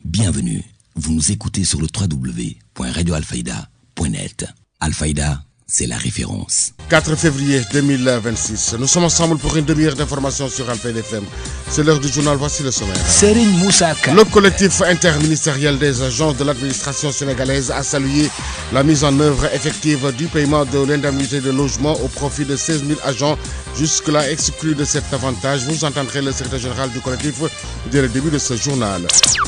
Bienvenue, vous nous écoutez sur le www.radioalfayda.net. Alfayda, c'est la référence. 4 février 2026, nous sommes ensemble pour une demi-heure d'information sur Alfayda FM. C'est l'heure du journal, voici le sommaire. Serigne Moussa Kane. Le collectif interministériel des agents de l'administration sénégalaise a salué la mise en œuvre effective du paiement de l'indemnité de logement au profit de 16 000 agents jusque-là exclus de cet avantage. Vous entendrez le secrétaire général du collectif dès le début de ce journal.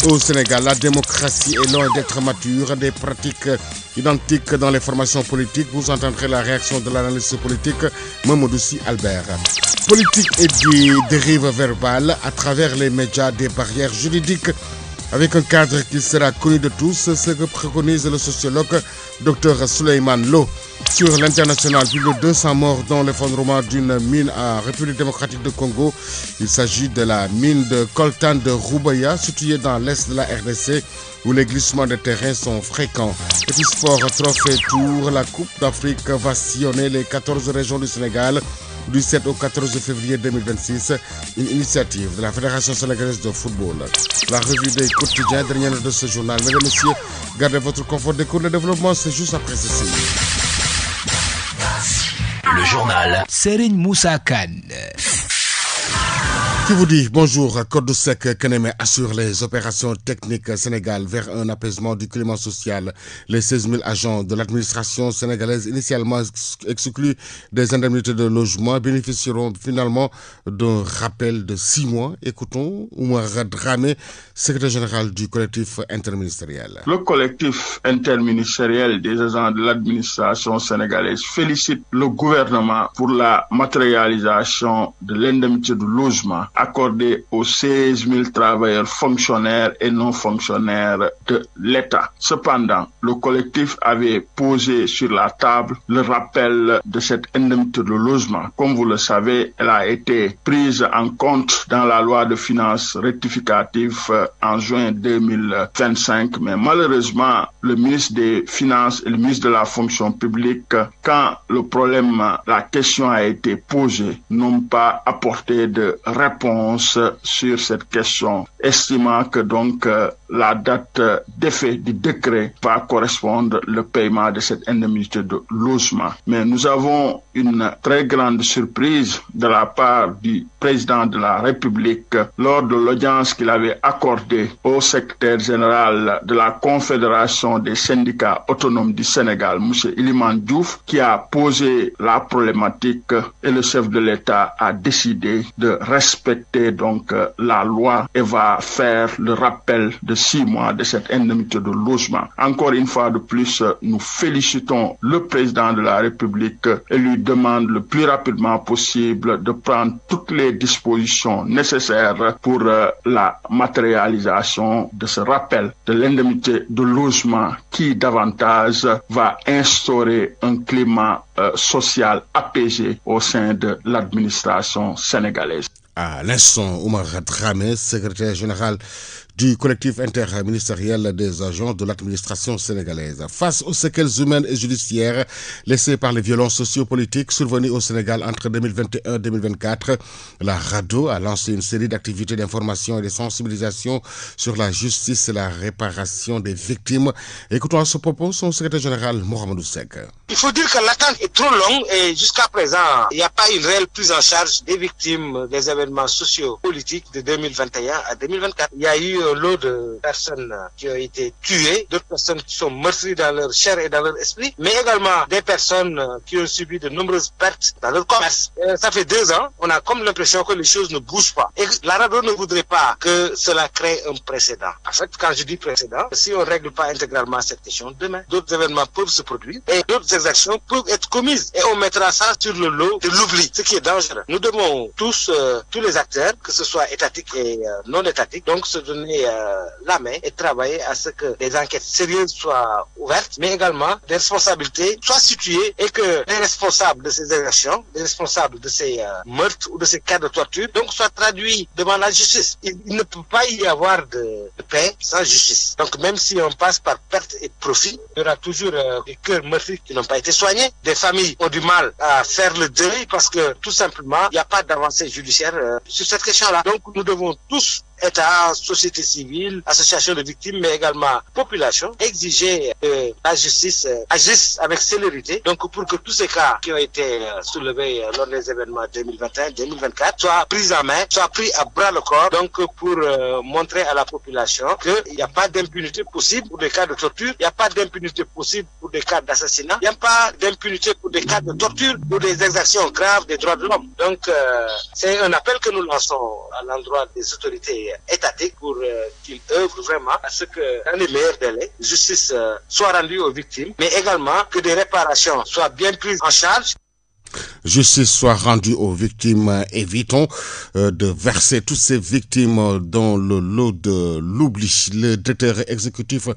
Au Sénégal, la démocratie est loin d'être mature. Des pratiques identiques dans les formations politiques. Vous entendrez la réaction de l'analyste politique Mamadou Sy Albert. Politique et des dérives verbales à travers les médias, des barrières juridiques avec un cadre qui sera connu de tous, ce que préconise le sociologue Dr Souleymane Lo. Sur l'international, plus de 200 morts dans l'effondrement d'une mine en République démocratique de Congo. Il s'agit de la mine de coltan de Roubaïa, située dans l'est de la RDC, où les glissements de terrain sont fréquents. Petit sport, trophée tour, la Coupe d'Afrique va sillonner les 14 régions du Sénégal du 7 au 14 février 2026, une initiative de la Fédération sénégalaise de football. La revue des quotidiens, dernière de ce journal. Mesdames et messieurs, gardez votre confort d'écoute. Le développement, c'est juste après ceci. Le journal Serigne Moussa Kane. Qui vous dit bonjour, Code Sec Keneme assure les opérations techniques Sénégal vers un apaisement du climat social. Les 16 000 agents de l'administration sénégalaise initialement exclus des indemnités de logement bénéficieront finalement d'un rappel de 6 mois. Écoutons Oumar Dramé, secrétaire général du collectif interministériel. Le collectif interministériel des agents de l'administration sénégalaise félicite le gouvernement pour la matérialisation de l'indemnité de logement accordé aux 16 000 travailleurs fonctionnaires et non fonctionnaires de l'État. Cependant, le collectif avait posé sur la table le rappel de cette indemnité de logement. Comme vous le savez, elle a été prise en compte dans la loi de finances rectificative en juin 2025, mais malheureusement, le ministre des Finances et le ministre de la Fonction publique, quand le problème, la question a été posée, n'ont pas apporté de réponse sur cette question, estimant que donc la date d'effet du décret va correspondre le paiement de cette indemnité de logement. Mais nous avons une très grande surprise de la part du président de la République lors de l'audience qu'il avait accordée au secrétaire général de la Confédération des syndicats autonomes du Sénégal, M. Iliman Diouf, qui a posé la problématique et le chef de l'État a décidé de respecter donc la loi et va faire le rappel de 6 mois de cette indemnité de logement. Encore une fois de plus, nous félicitons le président de la République et lui demande le plus rapidement possible de prendre toutes les dispositions nécessaires pour la matérialisation de ce rappel de l'indemnité de logement qui davantage va instaurer un climat social apaisé au sein de l'administration sénégalaise. À l'instant, Oumar Dramé, secrétaire général du collectif interministériel des agents de l'administration sénégalaise. Face aux séquelles humaines et judiciaires laissées par les violences sociopolitiques survenues au Sénégal entre 2021 et 2024, la RADDHO a lancé une série d'activités d'information et de sensibilisation sur la justice et la réparation des victimes. Écoutons à ce propos son secrétaire général Mohamedou Seck. Il faut dire que l'attente est trop longue et jusqu'à présent, il n'y a pas une réelle prise en charge des victimes des événements sociopolitiques de 2021 à 2024. Il y a eu un lot de personnes qui ont été tuées, d'autres personnes qui sont meurtries dans leur chair et dans leur esprit, mais également des personnes qui ont subi de nombreuses pertes dans leur commerce. Ça fait 2 ans, on a comme l'impression que les choses ne bougent pas. Et la RADDHO ne voudrait pas que cela crée un précédent. En fait, quand je dis précédent, si on ne règle pas intégralement cette question, demain, d'autres événements peuvent se produire et d'autres exactions peuvent être commises. Et on mettra ça sur le lot de l'oubli, ce qui est dangereux. Nous devons tous les acteurs, que ce soit étatiques et non étatiques, donc se donner la main et travailler à ce que des enquêtes sérieuses soient ouvertes, mais également des responsabilités soient situées et que les responsables de ces exactions, les responsables de ces meurtres ou de ces cas de torture, donc soient traduits devant la justice. Il ne peut pas y avoir de paix sans justice. Donc même si on passe par perte et profit, il y aura toujours des cœurs meurtris qui n'ont pas été soignés. Des familles ont du mal à faire le deuil parce que tout simplement, il n'y a pas d'avancée judiciaire sur cette question-là. Donc nous devons tous État, société civile, associations de victimes, mais également population, exiger que la justice agisse avec célérité. Donc pour que tous ces cas qui ont été soulevés lors des événements 2021-2024 soient pris en main, soient pris à bras le corps, donc pour montrer à la population qu'il n'y a pas d'impunité possible pour des cas de torture, il n'y a pas d'impunité possible pour des cas d'assassinat, il n'y a pas d'impunité pour des cas de torture ou des exactions graves des droits de l'homme. Donc c'est un appel que nous lançons à l'endroit des autorités étatiques pour qu'ils œuvrent vraiment à ce que dans les meilleurs délais, justice soit rendue aux victimes, mais également que des réparations soient bien prises en charge. Justice soit rendue aux victimes. Évitons de verser toutes ces victimes dans le lot de l'oubli. Le directeur exécutif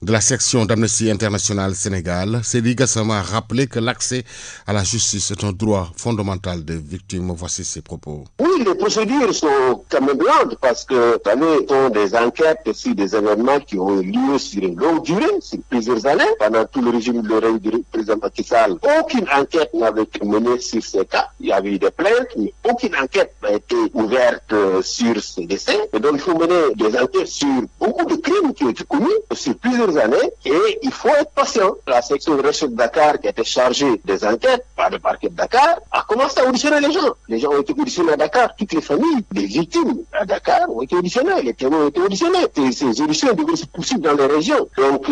de la section d'Amnesty International Sénégal, Seydi Gassama, a rappelé que l'accès à la justice est un droit fondamental des victimes. Voici ses propos. Oui, les procédures sont quand même longues parce que, vous savez, ce sont des enquêtes sur des événements qui ont eu lieu sur une longue durée, sur plusieurs années. Pendant tout le régime de règne du président Macky Sall, aucune enquête n'avait été menée sur ces cas. Il y avait eu des plaintes, mais aucune enquête n'a été ouverte sur ces décès. Et donc, il faut mener des enquêtes sur beaucoup de crimes qui ont été commis sur plusieurs années et il faut être patient. La section de recherche de Dakar qui a été chargée des enquêtes par le parquet de Dakar a commencé à auditionner les gens. Les gens ont été auditionnés à Dakar, toutes les familles des victimes à Dakar ont été auditionnées, les témoins ont été auditionnés. Et ces auditions devraient se poursuivre dans les régions. Donc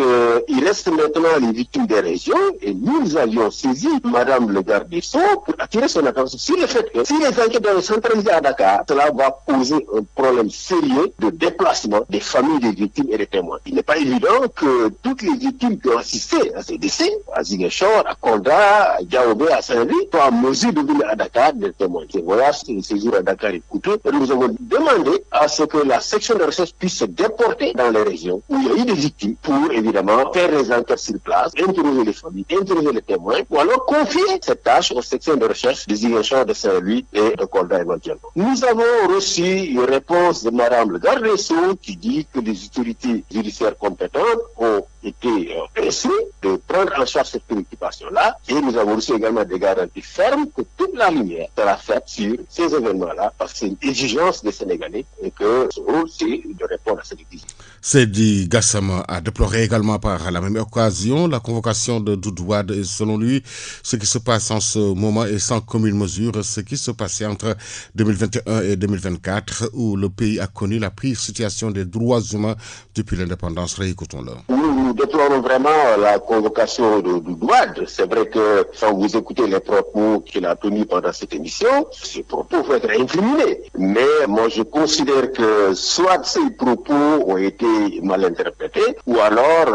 il reste maintenant les victimes des régions et nous avions saisi Madame le garde des Sceaux pour attirer son attention sur le fait que si les enquêtes doivent être centralisées à Dakar, cela va poser un problème sérieux de déplacement des familles des victimes et des témoins. Il n'est pas évident que toutes les victimes qui ont assisté à ces décès, à Ziguinchor, à Konda, à Diaobé, à Saint-Louis, soient en mesure de venir à Dakar des témoins. Ces voyages, ces séjours à Dakar est coûteux. Et nous avons demandé à ce que la section de recherche puisse se déporter dans les régions où il y a eu des victimes pour, évidemment, faire les enquêtes sur place, interroger les familles, interroger les témoins, ou alors confier cette tâche aux sections de recherche de Ziguinchor, de Saint-Louis et de Konda éventuellement. Nous avons reçu une réponse de Madame le garde des Sceaux qui dit que les autorités judiciaires compétentes ont été instruits de prendre en charge cette préoccupation-là et nous avons reçu également des garanties fermes que toute la lumière sera faite sur ces événements-là parce que c'est une exigence des Sénégalais et que ce rôle c'est de répondre à cette exigence. Seydi Gassama a déploré également par la même occasion la convocation de Doudou Wade et selon lui, ce qui se passe en ce moment est sans commune mesure ce qui se passait entre 2021 et 2024 où le pays a connu la pire situation des droits humains depuis l'indépendance. Réécoutons-le. Nous déplorons vraiment la convocation de Doudou Wade. C'est vrai que quand vous écoutez les propos qu'il a tenus pendant cette émission, ces propos vont être incriminés. Mais moi je considère que soit ces propos ont été mal interprétés ou alors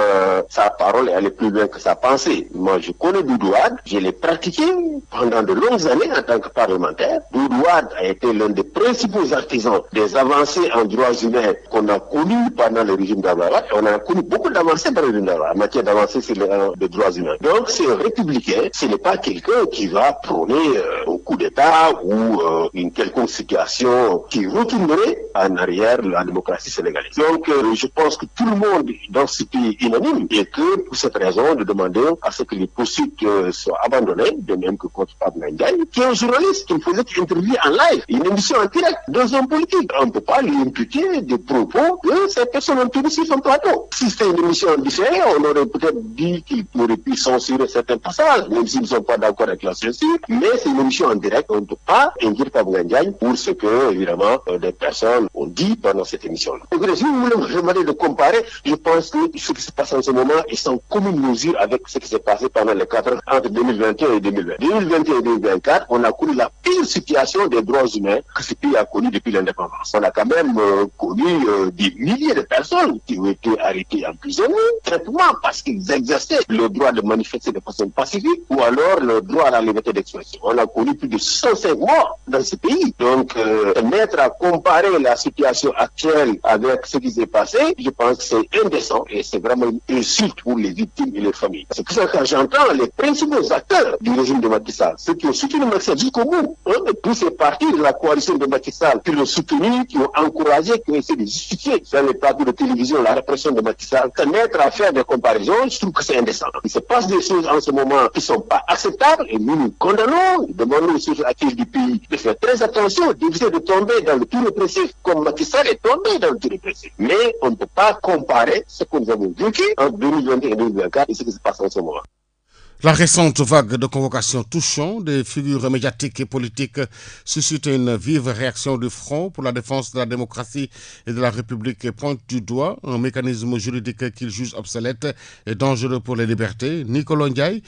sa parole est allée plus loin que sa pensée. Moi je connais Doudou Wade, je l'ai pratiqué pendant de longues années en tant que parlementaire. Doudou Wade a été l'un des principaux artisans des avancées en droits humains qu'on a connues pendant le régime d'Abdoulaye Wade. On a connu beaucoup d'avancées dans le régime d'Abdoulaye Wade en matière d'avancées sur les droits humains. Donc c'est un républicain, ce n'est pas quelqu'un qui va prôner un coup d'État ou une quelconque situation qui retournerait en arrière la démocratie sénégalaise. Donc je pense que tout le monde dans ce pays est unanime et que pour cette raison nous demandons à ce que les poursuites soient abandonnées, de même que contre Pape Ngagne, qui est un journaliste qui ne faisait qu'interviewer en live, une émission en direct dans un politique. On ne peut pas lui imputer des propos que cette personne a tenus sur son plateau. Si c'était une émission différée, on aurait peut-être dit qu'il aurait pu censurer certains passages, même s'ils ne sont pas d'accord avec la censure, mais c'est une émission en direct, on ne peut pas induire Pape Ngagne pour ce que, évidemment, des personnes ont dit pendant cette émission-là. Si vous voulez me demander de comparer, je pense que ce qui se passe en ce moment est sans commune mesure avec ce qui s'est passé pendant les 4 ans entre 2021 et 2020. 2021 et 2024, on a connu la pire situation des droits humains que ce pays a connu depuis l'indépendance. On a quand même connu des milliers de personnes qui ont été arrêtées, emprisonnées, simplement parce qu'ils exerçaient le droit de manifester de façon pacifique ou alors le droit à la liberté d'expression. On a connu plus de 105 morts dans ce pays. Donc, mettre à comparer la situation actuelle avec ce qui s'est passé, je pense que c'est indécent et c'est vraiment une insulte pour les victimes et les familles. C'est pour ça que quand j'entends les principaux acteurs du régime de Macky Sall, ceux qui ont soutenu Macky Sall jusqu'au bout, tous ces partis de la coalition de Macky Sall qui l'ont soutenu, qui ont encouragé, qui ont essayé de justifier sur les plateaux de télévision la répression de Macky Sall, se mettre à faire des comparaisons, je trouve que c'est indécent. Il se passe des choses en ce moment qui ne sont pas acceptables et nous condamnons, nous demandons aux sources actives du pays de faire très attention, d'éviter de tomber dans le tout répressif comme Macky Sall est tombé dans l'autoritarisme. Mais on ne peut pas comparer ce que nous avons vécu en 2021 et 2024 et ce qui se passe en ce moment. La récente vague de convocations touchant des figures médiatiques et politiques suscite une vive réaction du Front pour la défense de la démocratie et de la République et pointe du doigt un mécanisme juridique qu'il juge obsolète et dangereux pour les libertés. Nicolas Ndiaye,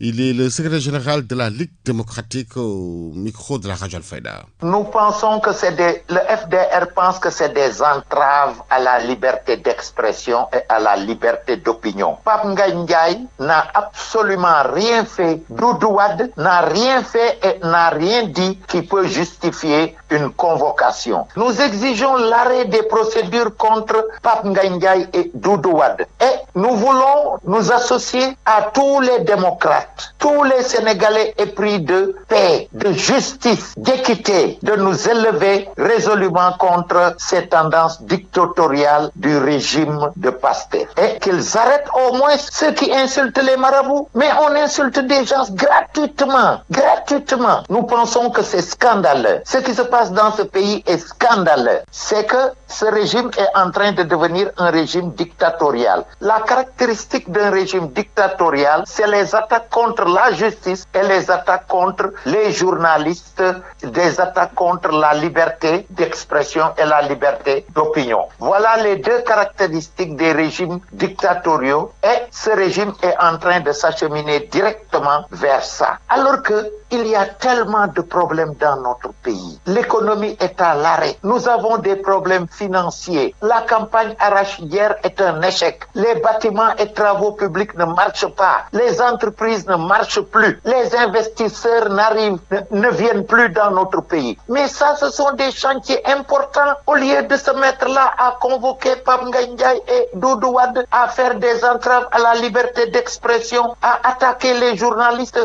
il est le secrétaire général de la Ligue démocratique au micro de la radio Al-Fayda. Nous pensons que le FDR pense que c'est des entraves à la liberté d'expression et à la liberté d'opinion. Pape Ndiaye n'a absolument rien fait. Doudou Wade n'a rien fait et n'a rien dit qui peut justifier une convocation. Nous exigeons l'arrêt des procédures contre Pape Ndiaye et Doudou Wade. Et nous voulons nous associer à tous les démocrates, tous les Sénégalais épris de paix, de justice, d'équité, de nous élever résolument contre ces tendances dictatoriales du régime de Pastef. Et qu'ils arrêtent au moins ceux qui insultent les marabouts. Mais on insulte des gens gratuitement. Gratuitement. Nous pensons que c'est scandaleux. Ce qui se passe dans ce pays est scandaleux. C'est que ce régime est en train de devenir un régime dictatorial. La caractéristique d'un régime dictatorial, c'est les attaques contre la justice et les attaques contre les journalistes, des attaques contre la liberté d'expression et la liberté d'opinion. Voilà les deux caractéristiques des régimes dictatoriaux et ce régime est en train de s'acheminer directement vers ça. Alors que il y a tellement de problèmes dans notre pays. L'économie est à l'arrêt. Nous avons des problèmes financiers. La campagne arachidière est un échec. Les bâtiments et travaux publics ne marchent pas. Les entreprises ne marchent plus. Les investisseurs ne viennent plus dans notre pays. Mais ça, ce sont des chantiers importants. Au lieu de se mettre là à convoquer Pape Ndiaye et Doudou Wade, à faire des entraves à la liberté d'expression, à attaquer les journalistes.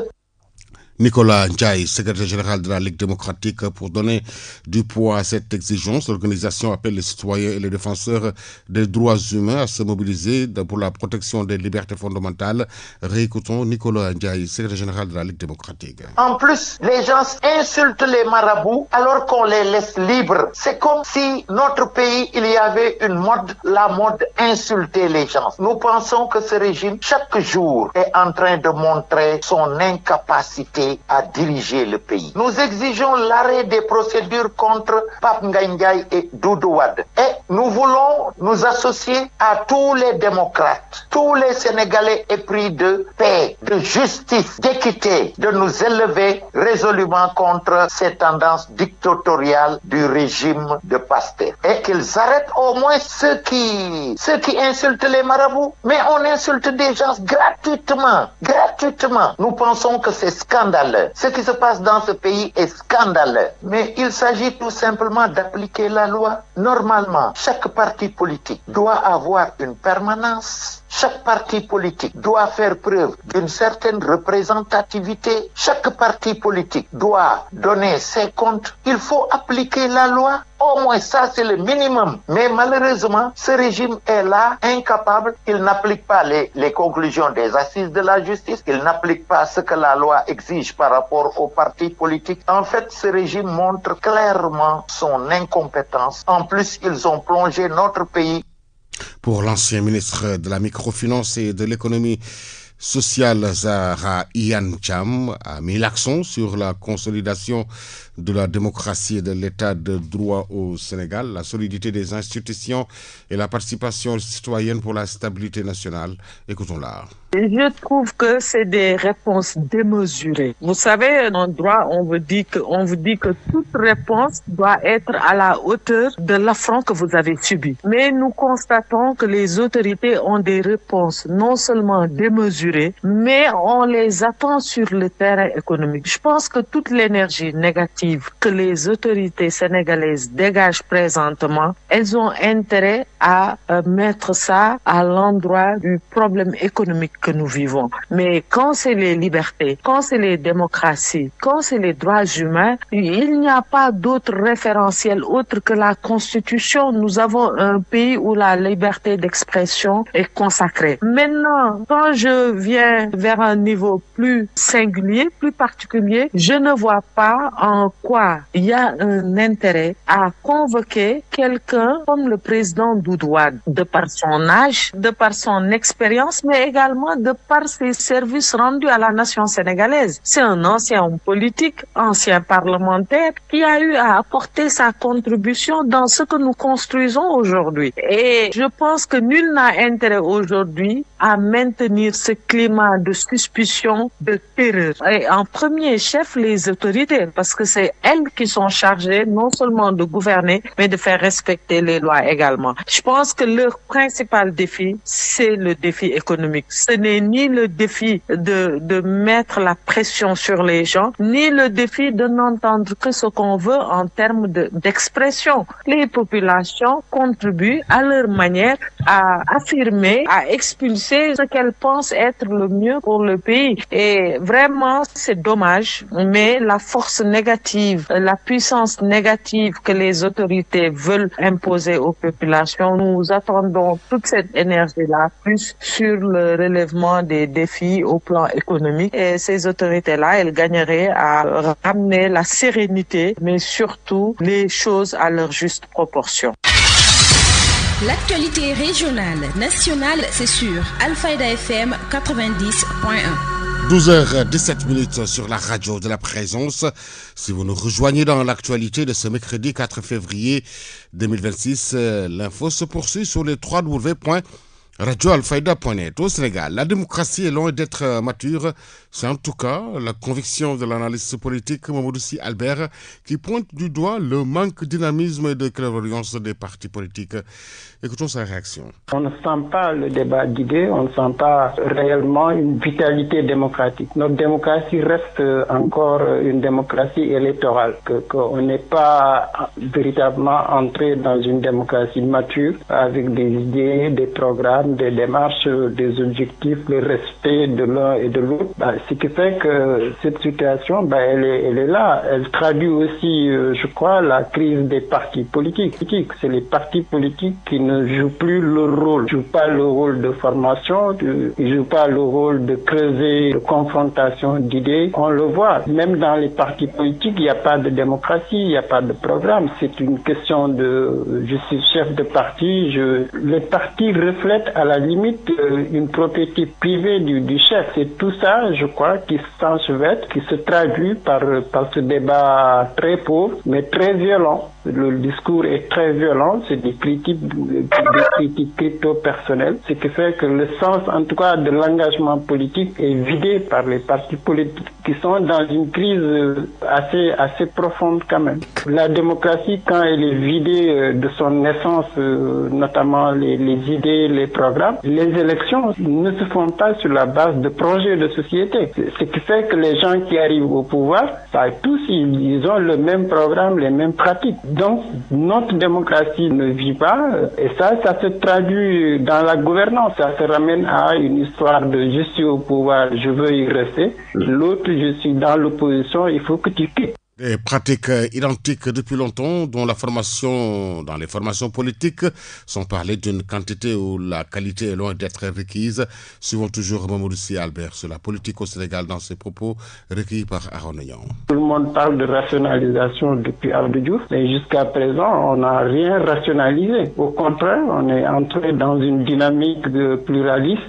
Nicolas Ndiaye, secrétaire général de la Ligue démocratique, pour donner du poids à cette exigence, l'organisation appelle les citoyens et les défenseurs des droits humains à se mobiliser pour la protection des libertés fondamentales. Réécoutons Nicolas Ndiaye, secrétaire général de la Ligue démocratique. En plus, les gens insultent les marabouts alors qu'on les laisse libres. C'est comme si notre pays, il y avait une mode, la mode insulter les gens. Nous pensons que ce régime, chaque jour, est en train de montrer son incapacité à diriger le pays. Nous exigeons l'arrêt des procédures contre Pape Ndiaye et Doudou Wade. Et nous voulons nous associer à tous les démocrates, tous les Sénégalais épris de paix, de justice, d'équité, de nous élever résolument contre ces tendances dictatoriales du régime de Pastef. Et qu'ils arrêtent au moins ceux qui insultent les marabouts. Mais on insulte des gens gratuitement. Gratuitement. Nous pensons que c'est scandaleux. Ce qui se passe dans ce pays est scandaleux. Mais il s'agit tout simplement d'appliquer la loi. Normalement, chaque parti politique doit avoir une permanence. Chaque parti politique doit faire preuve d'une certaine représentativité. Chaque parti politique doit donner ses comptes. Il faut appliquer la loi. Au moins ça, c'est le minimum. Mais malheureusement, ce régime est là, incapable. Il n'applique pas les conclusions des assises de la justice. Il n'applique pas ce que la loi exige par rapport aux partis politiques. En fait, ce régime montre clairement son incompétence. En plus, ils ont plongé notre pays. Pour l'ancien ministre de la microfinance et de l'économie sociale, Zahra Iyane Thiam, a mis l'accent sur la consolidation de la démocratie et de l'état de droit au Sénégal, la solidité des institutions et la participation citoyenne pour la stabilité nationale. Écoutons-la. Je trouve que c'est des réponses démesurées. Vous savez, en droit, on vous dit que toute réponse doit être à la hauteur de l'affront que vous avez subi. Mais nous constatons que les autorités ont des réponses non seulement démesurées, mais on les attend sur le terrain économique. Je pense que toute l'énergie négative que les autorités sénégalaises dégagent présentement, elles ont intérêt à mettre ça à l'endroit du problème économique que nous vivons. Mais quand c'est les libertés, quand c'est les démocraties, quand c'est les droits humains, il n'y a pas d'autre référentiel autre que la Constitution. Nous avons un pays où la liberté d'expression est consacrée. Maintenant, quand je viens vers un niveau plus singulier, plus particulier, je ne vois pas en pourquoi il y a un intérêt à convoquer quelqu'un comme le président Doudou Wade, de par son âge, de par son expérience, mais également de par ses services rendus à la nation sénégalaise. C'est un ancien homme politique, ancien parlementaire, qui a eu à apporter sa contribution dans ce que nous construisons aujourd'hui. Et je pense que nul n'a intérêt aujourd'hui à maintenir ce climat de suspicion, de terreur. Et en premier chef, les autorités, parce que c'est elles qui sont chargées non seulement de gouverner, mais de faire respecter les lois également. Je pense que leur principal défi, c'est le défi économique. Ce n'est ni le défi de mettre la pression sur les gens, ni le défi de n'entendre que ce qu'on veut en termes d'expression. Les populations contribuent à leur manière à affirmer, à expulser ce qu'elles pensent être le mieux pour le pays. Et vraiment, c'est dommage, mais la force négative, la puissance négative que les autorités veulent imposer aux populations, nous attendons toute cette énergie-là, plus sur le relèvement des défis au plan économique. Et ces autorités-là, elles gagneraient à ramener la sérénité, mais surtout les choses à leur juste proportion. L'actualité régionale, nationale, c'est sur Alfayda FM 90.1. 12h17 sur la radio de la présence. Si vous nous rejoignez dans l'actualité de ce mercredi 4 février 2026, l'info se poursuit sur les www.radioalfayda.net. Au Sénégal, la démocratie est loin d'être mature. C'est en tout cas la conviction de l'analyste politique Mamadou Sy Albert qui pointe du doigt le manque de dynamisme et de clairvoyance des partis politiques. Écoutons sa réaction. On ne sent pas le débat d'idées, on ne sent pas réellement une vitalité démocratique. Notre démocratie reste encore une démocratie électorale, qu'on n'est pas véritablement entré dans une démocratie mature avec des idées, des programmes, des démarches, des objectifs, le respect de l'un et de l'autre. Ce qui fait que cette situation, elle est là. Elle traduit aussi, je crois, la crise des partis politiques. C'est les partis politiques qui ne jouent plus leur rôle. Ils ne jouent pas le rôle de formation, ils ne jouent pas le rôle de creuser, de confrontation d'idées. On le voit, même dans les partis politiques, il n'y a pas de démocratie, il n'y a pas de programme. C'est une question de, je suis chef de parti, les partis reflètent à la limite une propriété privée du chef. C'est tout ça, je crois, qui s'enchevêtre, qui se traduit par ce débat très pauvre, mais très violent. Le discours est très violent, c'est des critiques crypto-personnelles, ce qui fait que le sens, en tout cas, de l'engagement politique est vidé par les partis politiques qui sont dans une crise assez profonde quand même. La démocratie, quand elle est vidée de son essence, notamment les idées, les programmes, les élections ne se font pas sur la base de projets de société. Ce qui fait que les gens qui arrivent au pouvoir, tous ils ont le même programme, les mêmes pratiques. Donc, notre démocratie ne vit pas, et ça se traduit dans la gouvernance. Ça se ramène à une histoire de je suis au pouvoir, je veux y rester. L'autre, je suis dans l'opposition, il faut que tu quittes. Des pratiques identiques depuis longtemps, dont dans les formations politiques, sans parler d'une quantité où la qualité est loin d'être requise. Suivons toujours Mamadou Sy Albert sur la politique au Sénégal dans ses propos recueillis par Aaron Niang. Tout le monde parle de rationalisation depuis Abdou Diouf, mais jusqu'à présent, on n'a rien rationalisé. Au contraire, on est entré dans une dynamique de pluralisme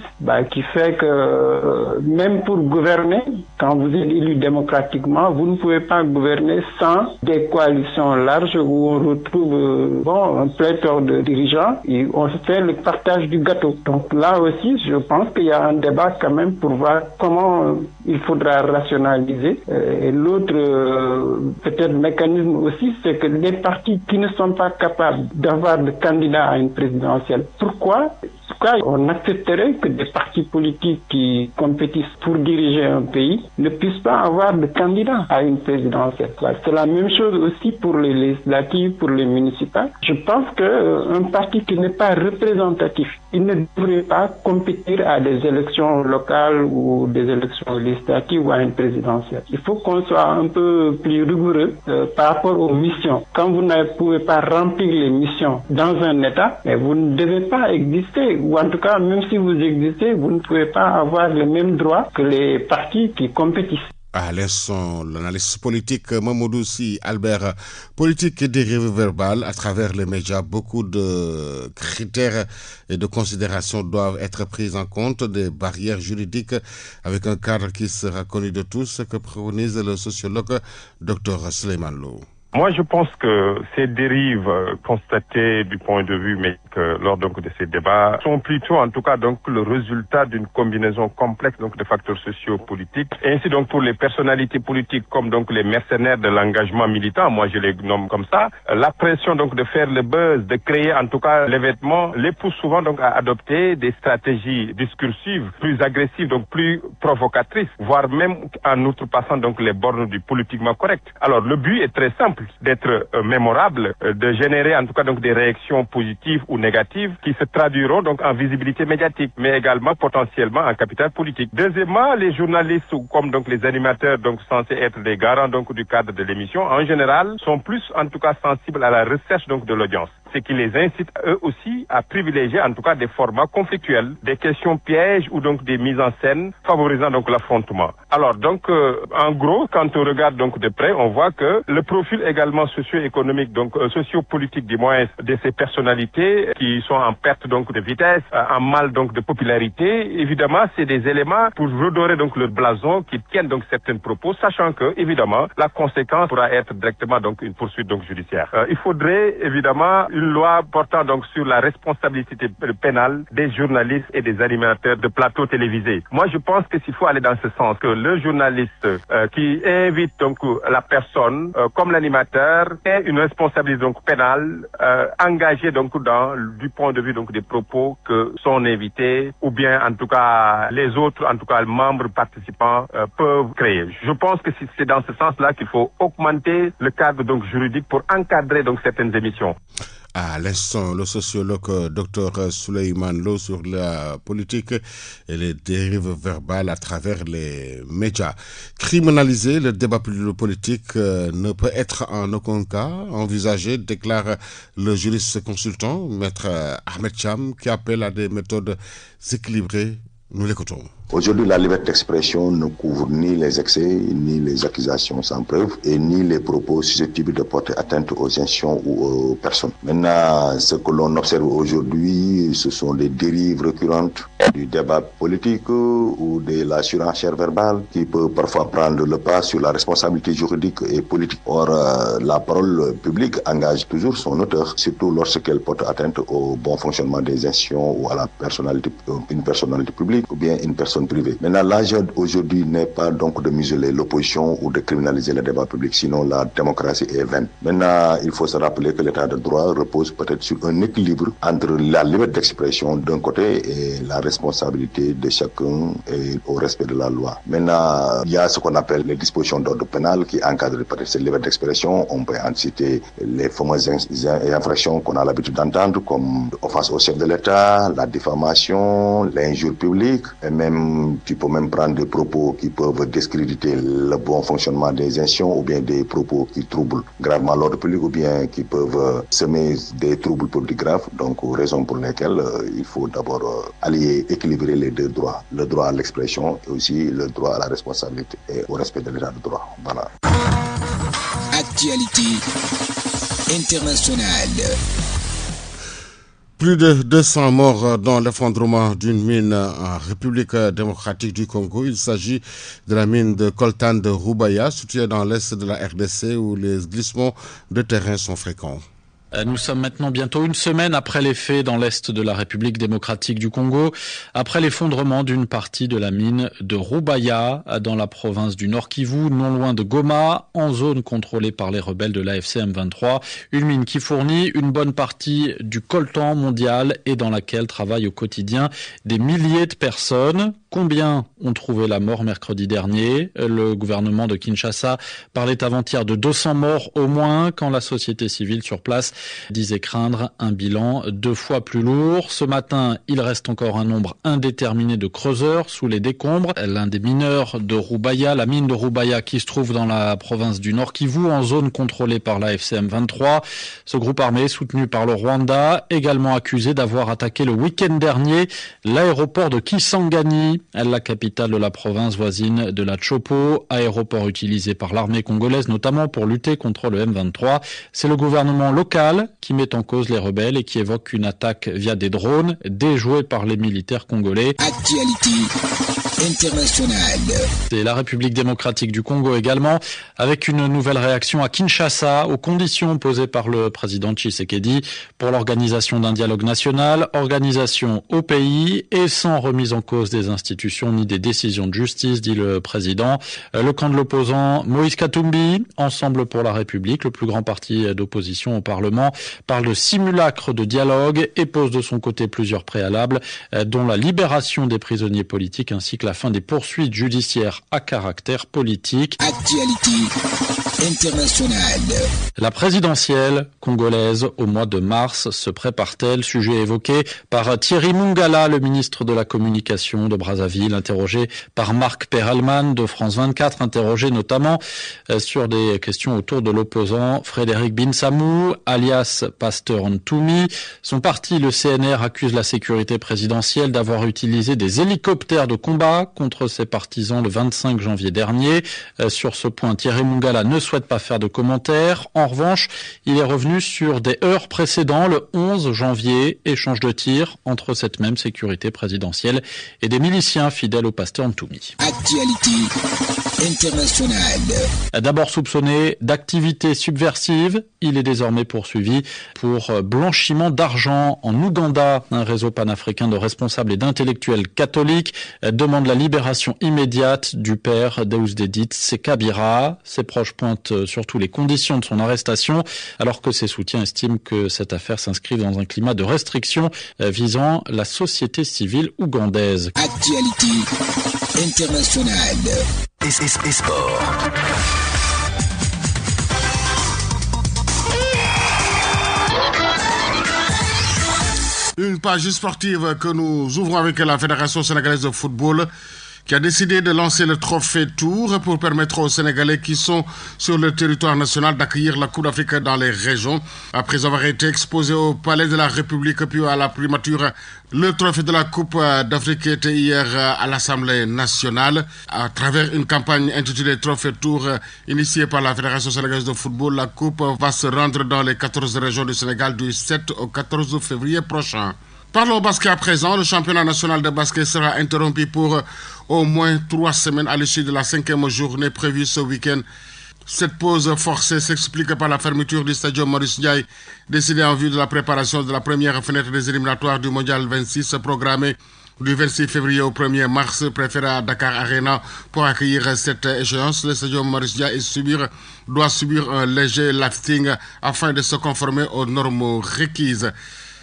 qui fait que même pour gouverner, quand vous êtes élu démocratiquement, vous ne pouvez pas gouverner sans des coalitions larges où on retrouve un pléthore de dirigeants et on se fait le partage du gâteau. Donc là aussi, je pense qu'il y a un débat quand même pour voir comment il faudra rationaliser. Et l'autre peut-être mécanisme aussi, c'est que les partis qui ne sont pas capables d'avoir de candidat à une présidentielle, pourquoi on accepterait que des partis politiques qui compétissent pour diriger un pays ne puissent pas avoir de candidat à une présidentielle? C'est la même chose aussi pour les législatives, pour les municipales. Je pense qu'un parti qui n'est pas représentatif, il ne devrait pas compétir à des élections locales ou des élections législatives ou à une présidentielle. Il faut qu'on soit un peu plus rigoureux par rapport aux missions. Quand vous ne pouvez pas remplir les missions dans un État, mais vous ne devez pas exister. Ou en tout cas, même si vous existez, vous ne pouvez pas avoir les mêmes droits que les partis qui compétissent. À l'instant, l'analyste politique Mamadou Sy Albert, politique et dérive verbale à travers les médias, beaucoup de critères et de considérations doivent être prises en compte, des barrières juridiques avec un cadre qui sera connu de tous, que préconise le sociologue Dr Souleymane Lo. Moi, je pense que ces dérives constatées du point de vue médical lors donc de ces débats sont plutôt, en tout cas, donc le résultat d'une combinaison complexe donc de facteurs socio-politiques. Et ainsi donc pour les personnalités politiques comme donc les mercenaires de l'engagement militant, moi je les nomme comme ça, la pression donc de faire le buzz, de créer en tout cas l'événement, les pousse souvent donc à adopter des stratégies discursives plus agressives, donc plus provocatrices, voire même en outrepassant donc les bornes du politiquement correct. Alors le but est très simple, d'être mémorable, de générer en tout cas donc des réactions positives ou négatives qui se traduiront donc en visibilité médiatique, mais également potentiellement en capital politique. Deuxièmement, les journalistes comme donc les animateurs donc censés être des garants donc du cadre de l'émission, en général, sont plus en tout cas sensibles à la recherche donc de l'audience, ce qui les incite eux aussi à privilégier en tout cas des formats conflictuels, des questions pièges ou donc des mises en scène favorisant donc l'affrontement. Alors donc en gros, quand on regarde donc de près, on voit que le profil également socio-économique, donc socio-politique du moins de ces personnalités qui sont en perte donc de vitesse, en mal donc de popularité, évidemment c'est des éléments pour redorer donc le blason qui tiennent donc certains propos, sachant que évidemment la conséquence pourra être directement donc une poursuite donc judiciaire. Il faudrait évidemment une loi portant donc sur la responsabilité pénale des journalistes et des animateurs de plateaux télévisés. Moi je pense que s'il faut aller dans ce sens, que le journaliste qui invite donc la personne comme l'animateur ait une responsabilité donc pénale engagée donc du point de vue donc des propos que son invité ou bien en tout cas les autres en tout cas membres participants peuvent créer. Je pense que c'est dans ce sens-là qu'il faut augmenter le cadre donc juridique pour encadrer donc certaines émissions. À l'instant, le sociologue Dr Souleymane Lo sur la politique et les dérives verbales à travers les médias. Criminaliser le débat politique ne peut être en aucun cas envisagé, déclare le juriste consultant, maître Ahmed Cham, qui appelle à des méthodes équilibrées. Nous l'écoutons. Aujourd'hui, la liberté d'expression ne couvre ni les excès, ni les accusations sans preuve, et ni les propos susceptibles de porter atteinte aux institutions ou aux personnes. Maintenant, ce que l'on observe aujourd'hui, ce sont des dérives récurrentes du débat politique ou de la surenchère verbale qui peut parfois prendre le pas sur la responsabilité juridique et politique. Or, la parole publique engage toujours son auteur, surtout lorsqu'elle porte atteinte au bon fonctionnement des institutions ou à la personnalité, une personnalité publique ou bien une personne privée. Maintenant, l'enjeu aujourd'hui n'est pas donc de museler l'opposition ou de criminaliser le débat public, sinon la démocratie est vaine. Maintenant, il faut se rappeler que l'état de droit repose peut-être sur un équilibre entre la liberté d'expression d'un côté et la responsabilité de chacun et au respect de la loi. Maintenant, il y a ce qu'on appelle les dispositions d'ordre pénal qui encadrent peut-être cette liberté d'expression. On peut en citer les fameuses infractions qu'on a l'habitude d'entendre comme offense au chef de l'État, la diffamation, l'injure publique, et même tu peux même prendre des propos qui peuvent discréditer le bon fonctionnement des institutions ou bien des propos qui troublent gravement l'ordre public ou bien qui peuvent semer des troubles publics graves. Donc, raison pour lesquelles il faut d'abord allier, équilibrer les deux droits. Le droit à l'expression et aussi le droit à la responsabilité et au respect de l'état de droit. Voilà. Actualité internationale. Plus de 200 morts dans l'effondrement d'une mine en République démocratique du Congo. Il s'agit de la mine de coltan de Rubaya, située dans l'est de la RDC où les glissements de terrain sont fréquents. Nous sommes maintenant bientôt une semaine après les faits dans l'est de la République démocratique du Congo, après l'effondrement d'une partie de la mine de Rubaya dans la province du Nord Kivu, non loin de Goma, en zone contrôlée par les rebelles de l'AFC M23. Une mine qui fournit une bonne partie du coltan mondial et dans laquelle travaillent au quotidien des milliers de personnes. Combien ont trouvé la mort mercredi dernier? Le gouvernement de Kinshasa parlait avant-hier de 200 morts au moins, quand la société civile sur place disait craindre un bilan 2 fois plus lourd. Ce matin, il reste encore un nombre indéterminé de creuseurs sous les décombres. L'un des mineurs de Rubaya, la mine de Rubaya qui se trouve dans la province du Nord Kivu, en zone contrôlée par la FCM23. Ce groupe armé, soutenu par le Rwanda, également accusé d'avoir attaqué le week-end dernier l'aéroport de Kisangani, Lomé, la capitale de la province voisine de la Chopo, aéroport utilisé par l'armée congolaise notamment pour lutter contre le M23. C'est le gouvernement local qui met en cause les rebelles et qui évoque une attaque via des drones déjoués par les militaires congolais. Actualité internationale. C'est la République démocratique du Congo également, avec une nouvelle réaction à Kinshasa aux conditions posées par le président Tshisekedi pour l'organisation d'un dialogue national, organisation au pays et sans remise en cause des institutions ni des décisions de justice, dit le président. Le camp de l'opposant Moïse Katumbi, Ensemble pour la République, le plus grand parti d'opposition au Parlement, parle de simulacre de dialogue et pose de son côté plusieurs préalables, dont la libération des prisonniers politiques ainsi que la fin des poursuites judiciaires à caractère politique. Actualité internationale. La présidentielle congolaise au mois de mars se prépare-t-elle? Sujet évoqué par Thierry Mungala, le ministre de la Communication de Brazzaville, interrogé par Marc Perelman de France 24, interrogé notamment sur des questions autour de l'opposant Frédéric Binsamou, alias Pasteur Ntoumi. Son parti, le CNR, accuse la sécurité présidentielle d'avoir utilisé des hélicoptères de combat contre ses partisans le 25 janvier dernier. Sur ce point, Thierry Mungala ne souhaite pas faire de commentaires. En revanche, il est revenu sur des heures précédents, le 11 janvier, échange de tirs entre cette même sécurité présidentielle et des miliciens fidèles au Pasteur Ntoumi. Actualité internationale. D'abord soupçonné d'activité subversive, il est désormais poursuivi pour blanchiment d'argent en Ouganda. Un réseau panafricain de responsables et d'intellectuels catholiques demande la libération immédiate du père Deusdedit Sekabira. Ses proches pointent surtout les conditions de son arrestation, alors que ses soutiens estiment que cette affaire s'inscrit dans un climat de restriction visant la société civile ougandaise. Actualité internationale. Et sport. Une page sportive que nous ouvrons avec la Fédération sénégalaise de football qui a décidé de lancer le trophée Tour pour permettre aux Sénégalais qui sont sur le territoire national d'accueillir la Coupe d'Afrique dans les régions. Après avoir été exposé au Palais de la République puis à la primature, le trophée de la Coupe d'Afrique était hier à l'Assemblée nationale. À travers une campagne intitulée Trophée Tour initiée par la Fédération sénégalaise de football, la Coupe va se rendre dans les 14 régions du Sénégal du 7 au 14 février prochain. Parlons basket à présent. Le championnat national de basket sera interrompu pour au moins 3 semaines à l'issue de la 5e journée prévue ce week-end. Cette pause forcée s'explique par la fermeture du stadium Maurice Ndiaye, décidée en vue de la préparation de la première fenêtre des éliminatoires du Mondial 26 programmée du 26 février au 1er mars, préféré à Dakar Arena pour accueillir cette échéance. Le stadium Maurice Ndiaye doit subir un léger lifting afin de se conformer aux normes requises.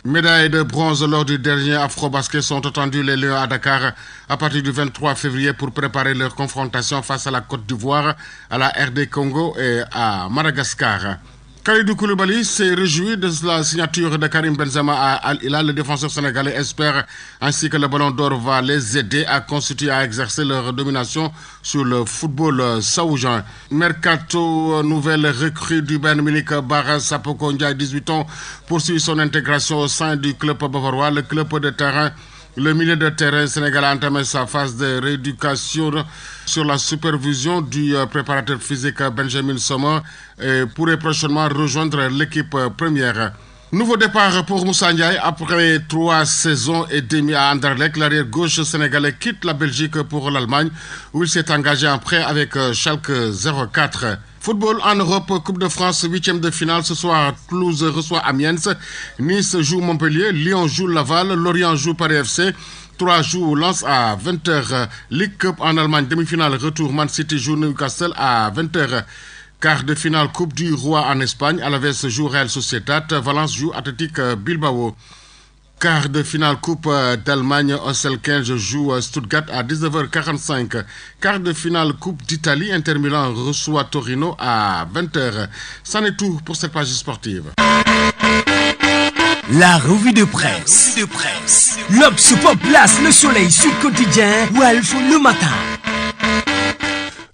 Médailles de bronze lors du dernier Afro-Basket sont attendues les Lions à Dakar à partir du 23 février pour préparer leur confrontation face à la Côte d'Ivoire, à la RD Congo et à Madagascar. Kalidou Koulibaly s'est réjoui de la signature de Karim Benzema à Al Hilal. Le défenseur sénégalais espère ainsi que le Ballon d'Or va les aider à constituer, à exercer leur domination sur le football saoudien. Mercato, nouvelle recrue du Bayern Munich, Bara Sapoko Ndiaye, 18 ans, poursuit son intégration au sein du club bavarois. Le club de terrain, le milieu de terrain sénégalais a entamé sa phase de rééducation sur la supervision du préparateur physique Benjamin Sommer et pourrait prochainement rejoindre l'équipe première. Nouveau départ pour Moussa Ndiaye après 3 saisons et demie à Anderlecht. L'arrière gauche sénégalais quitte la Belgique pour l'Allemagne où il s'est engagé en prêt avec Schalke 04. Football en Europe, Coupe de France, 8e de finale. Ce soir, Toulouse reçoit Amiens. Nice joue Montpellier. Lyon joue Laval. Lorient joue Paris FC. 3 joue Lens à 20h. Ligue Cup en Allemagne, demi-finale retour. Man City joue Newcastle à 20h. Quart de finale Coupe du Roi en Espagne. Alaves joue Real Sociedad. Valence joue Athletic Bilbao. Quart de finale Coupe d'Allemagne, Osselquinge joue Stuttgart à 19h45. Quart de finale Coupe d'Italie, Inter Milan reçoit Torino à 20h. C'en est tout pour cette page sportive. La revue de presse. L'Obs place le soleil sur le quotidien Walf le matin.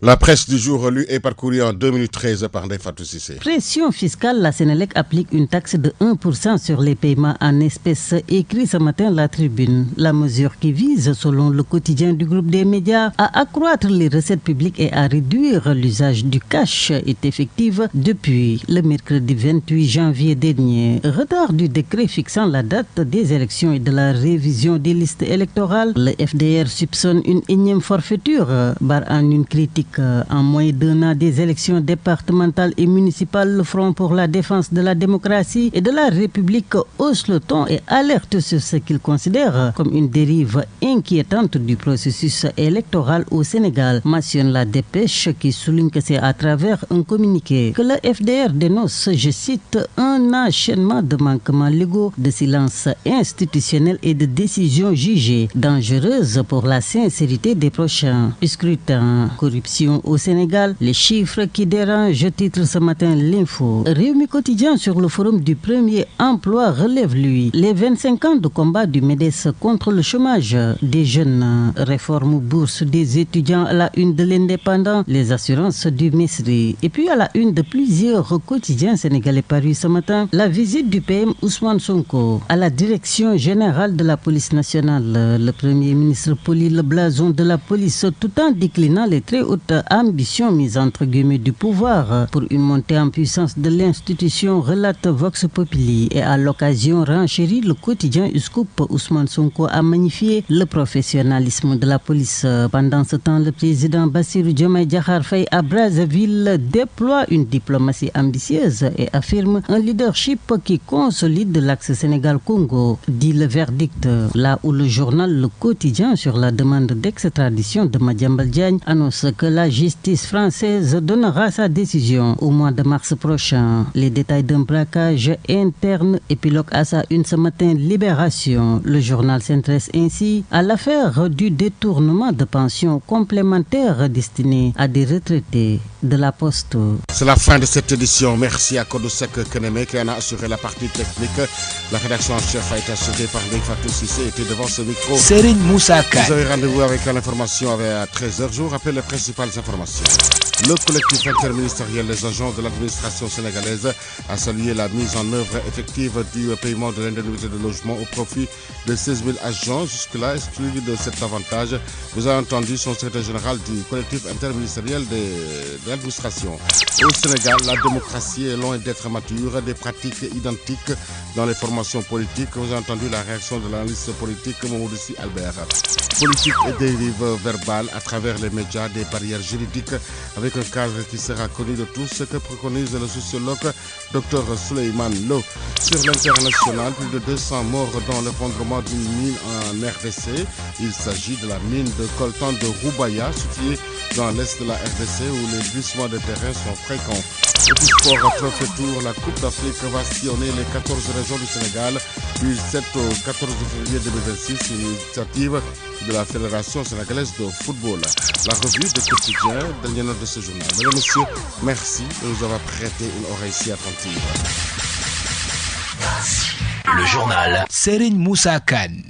La presse du jour lue et parcourue en 2 minutes 13 par Ndeye-Fatou Cissé. Pression fiscale, la Sénélec applique une taxe de 1% sur les paiements en espèces, écrit ce matin la Tribune. La mesure qui vise, selon le quotidien du groupe des médias, à accroître les recettes publiques et à réduire l'usage du cash est effective depuis le mercredi 28 janvier dernier. Retard du décret fixant la date des élections et de la révision des listes électorales, le FDR soupçonne une énième forfaiture, en une critique. En moins d'un an des élections départementales et municipales, le Front pour la défense de la démocratie et de la République hausse le ton et alerte sur ce qu'il considère comme une dérive inquiétante du processus électoral au Sénégal. Mentionne la dépêche qui souligne que c'est à travers un communiqué que le FDR dénonce, je cite, un enchaînement de manquements légaux, de silence institutionnel et de décisions jugées dangereuses pour la sincérité des prochains scrutins. Corruption au Sénégal, les chiffres qui dérangent, titre ce matin l'info. Réumi quotidien sur le forum du premier emploi relève lui les 25 ans de combat du MEDES contre le chômage des jeunes, réforme bourse des étudiants à la une de l'Indépendant, les assurances du MESRI. Et puis à la une de plusieurs quotidiens sénégalais parus ce matin, la visite du PM Ousmane Sonko à la direction générale de la police nationale. Le premier ministre polit le blason de la police tout en déclinant les très hautes ambitions mises entre guillemets du pouvoir pour une montée en puissance de l'institution, relate Vox Populi. Et à l'occasion renchérit le quotidien Scoop, Ousmane Sonko a magnifié le professionnalisme de la police. Pendant ce temps, le président Bassirou Diomaye Diakhar Faye à Brazzaville déploie une diplomatie ambitieuse et affirme un leadership qui consolide l'axe Sénégal-Congo, dit le verdict. Là où le journal Le Quotidien, sur la demande d'extradition de Madiambal Diagne, annonce que la justice française donnera sa décision au mois de mars prochain. Les détails d'un braquage interne épilogue à sa une ce matin Libération. Le journal s'intéresse ainsi à l'affaire du détournement de pensions complémentaires destinées à des retraités de la Poste. C'est la fin de cette édition. Merci à Kodosek Keneme qui en a assuré la partie technique. La rédaction en chef a été assurée par Ndeye-Fatou Cissé et était devant ce micro. Serigne Moussa Kane. Vous avez rendez-vous avec l'information à 13h. Je vous rappelle les principales informations. Le collectif interministériel des agents de l'administration sénégalaise a salué la mise en œuvre effective du paiement de l'indemnité de logement au profit de 16 000 agents, jusque-là exclus de cet avantage. Vous avez entendu son secrétaire général du collectif interministériel de l'administration. Au Sénégal, la démocratie est loin d'être mature, des pratiques identiques dans les formations politiques. Vous avez entendu la réaction de l'analyste politique Mamoudou Albert. Politique et dérive verbale à travers les médias, des barrières juridiques avec un cadre qui sera connu de tous, ce que préconise le sociologue Dr Souleymane Lo. Sur l'international, plus de 200 morts dans l'effondrement d'une mine en RDC. Il s'agit de la mine de coltan de Roubaïa, située dans l'est de la RDC où les glissements de terrain sont fréquents. Et puis sport, trophée tour, la Coupe d'Afrique va sillonner les 14 régions du Sénégal du 7 au 14 février 2026, une initiative de la Fédération sénégalaise de football. La revue de quotidien, dernière note de ce journal. Mesdames et messieurs, merci de nous avoir prêté une oreille si attentive. Le journal Serigne Moussa Kane.